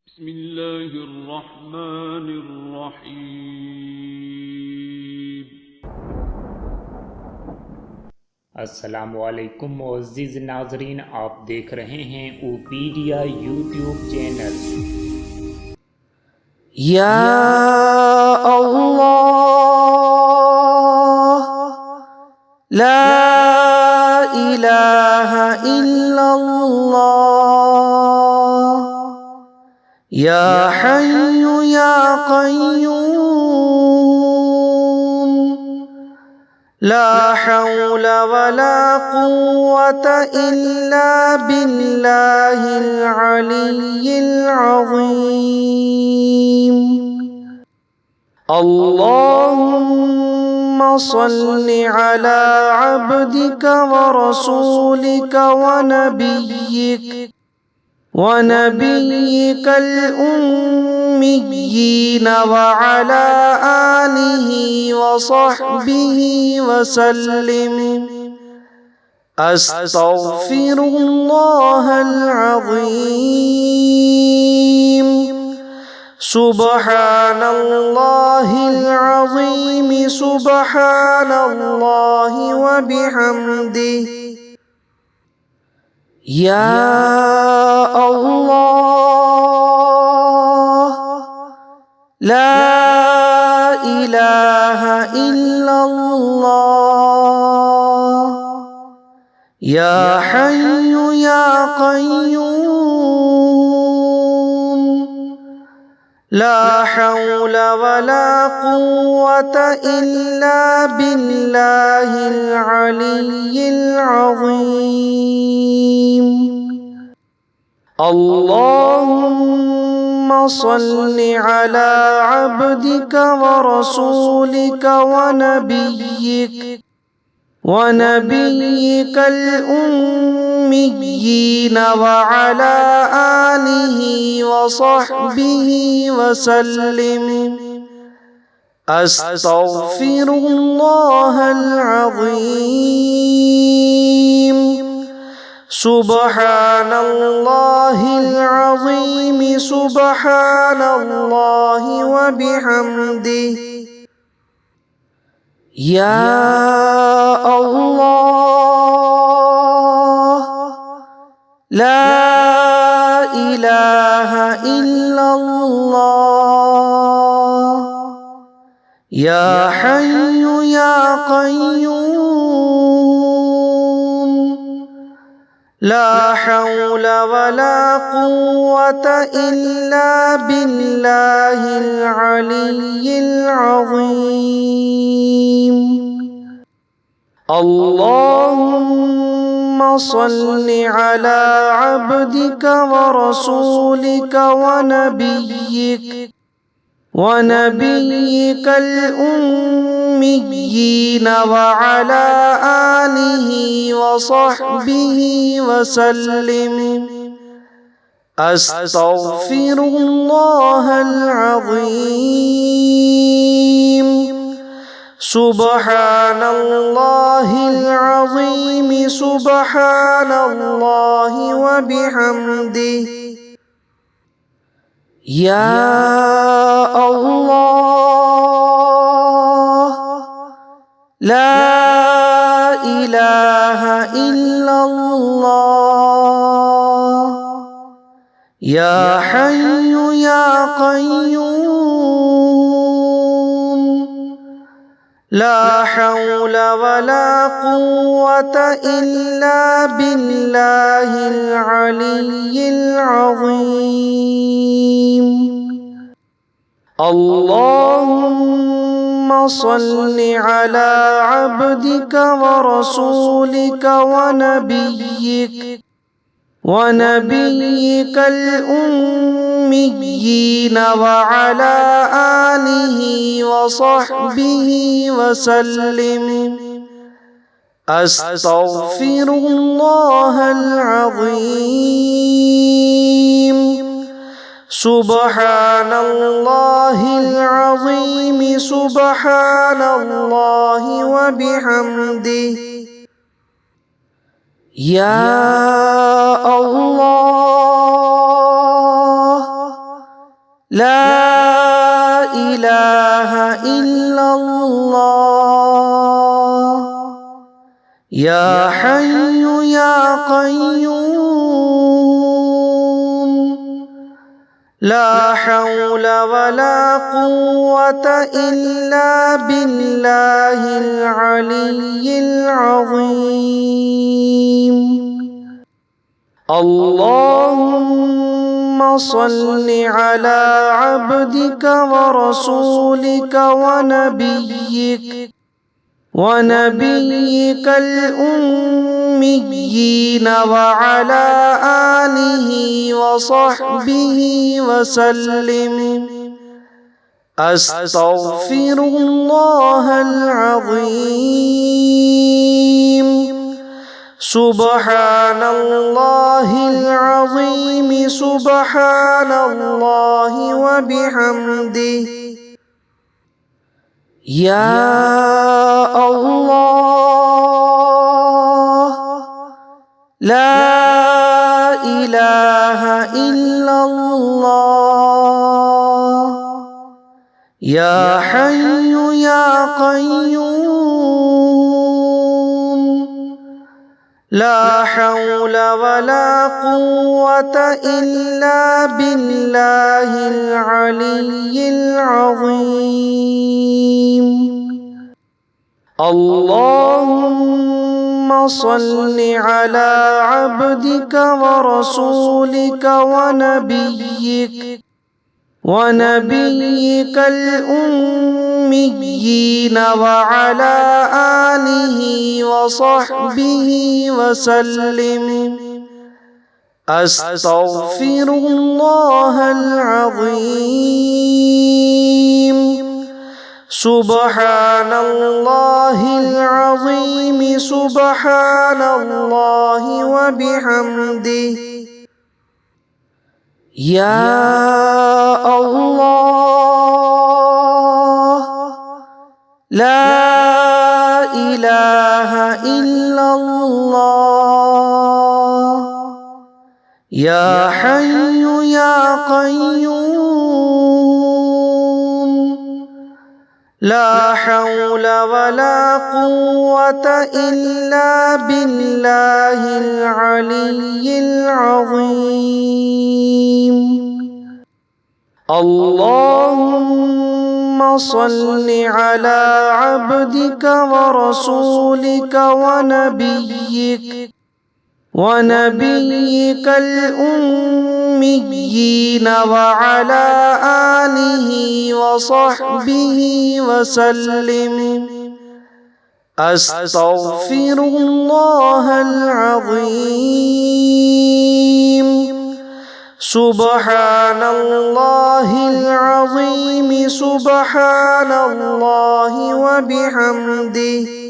बिस्मिल्लाहिर्रहमानिर्रहीम। अस्सलामुअलैकुम मुअज़्ज़िज़ नाज़रीन, आप देख रहे हैं ओपीडिया यूट्यूब चैनल। या अल्लाह ला इलाहा इल्लल्लाह या हय्यु या क़य्यूम ला हौला वला कुव्वता इल्ला बिल्लाहिल अलिय्यिल अज़ीम। अल्लाहुम्मा सल्लि अला अब्दिका व रसूलिका व नबिय्यिकल उम्मिय्यीन व अला आलिहि व सहबिहि व सल्लिम। अस्तग़फिरुल्लाहल अज़ीम। सुब्हानल्लाहिल अज़ीम सुब्हानल्लाहि व बिहम्दिहि। या अल्लाह ला इलाहा इल्लल्लाह या हय्यु या क़य्यूम ला हौला वला कुव्वता इल्ला बिल्लाहिल अलिय्यिल अज़ीम। अल्लाहुम्मा सल्लि अला अब्दिका व रसूलिका व नबिय्यिकल उम्मिय्यीन व अला आलिहि व सहबिहि व सल्लिम। अस्तग़फिरुल्लाहल अज़ीम। सुब्हानल्लाहिल अज़ीम सुब्हानल्लाहि व बिहम्दिहि। या अल्लाह ला इलाहा इल्लल्लाह या हय्यु या क़य्यूम ला हौला वला कुव्वता इल्ला बिल्लाहिल अलिय्यिल अज़ीम। अल्लाहुम्मा सल्लि अला अब्दिका व रसूलिका व नबिय्यिकल उम्मिय्यीन व अला आलिहि व सहबिहि व सल्लिम। अस्तग़फिरुल्लाहल अज़ीम। सुब्हानल्लाहिल अज़ीम सुब्हानल्लाहि व बिहम्दिहि। या अल्लाह ला इलाहा इल्लल्लाह या हय्यु या क़य्यूम ला हौला वला कुव्वता इल्ला बिल्लाहिल अलिय्यिल अज़ीम। अल्लाहुम्मा सल्लि अला अब्दिका व रसूलिका व नबिय्यिकल उम्मिय्यीन व अला आलिहि व सहबिहि व सल्लिम। अस्तग़फिरुल्लाहल अज़ीम। सुब्हानल्लाहिल अज़ीम सुब्हानल्लाहि व बिहम्दिहि। या अल्लाह لا إله إلا الله يا حي يا قيوم لا حول ولا قوة إلا بالله العلي العظيم اللهم صل على عبدك ورسولك ونبيك الأميين وعلى آله وصحبه وسلم أستغفر الله العظيم سبحان الله العظيم سبحان الله وبحمده يا الله لا إله إلا الله يا حي يا قيوم لا حول ولا قوة إلا بالله العلي العظيم اللهم صل على عبدك ورسولك ونبيك الأميين وعلى آله وصحبه وسلم أستغفر الله العظيم سبحان الله العظيم سبحان الله وبحمده يا الله لا إله إلا الله يا حي يا قيوم لا حول ولا قوة إلا بالله العلي العظيم اللهم صل على عبدك ورسولك ونبيك الأميين وعلى آله وصحبه وسلم أستغفر الله العظيم سبحان الله العظيم سبحان الله وبحمده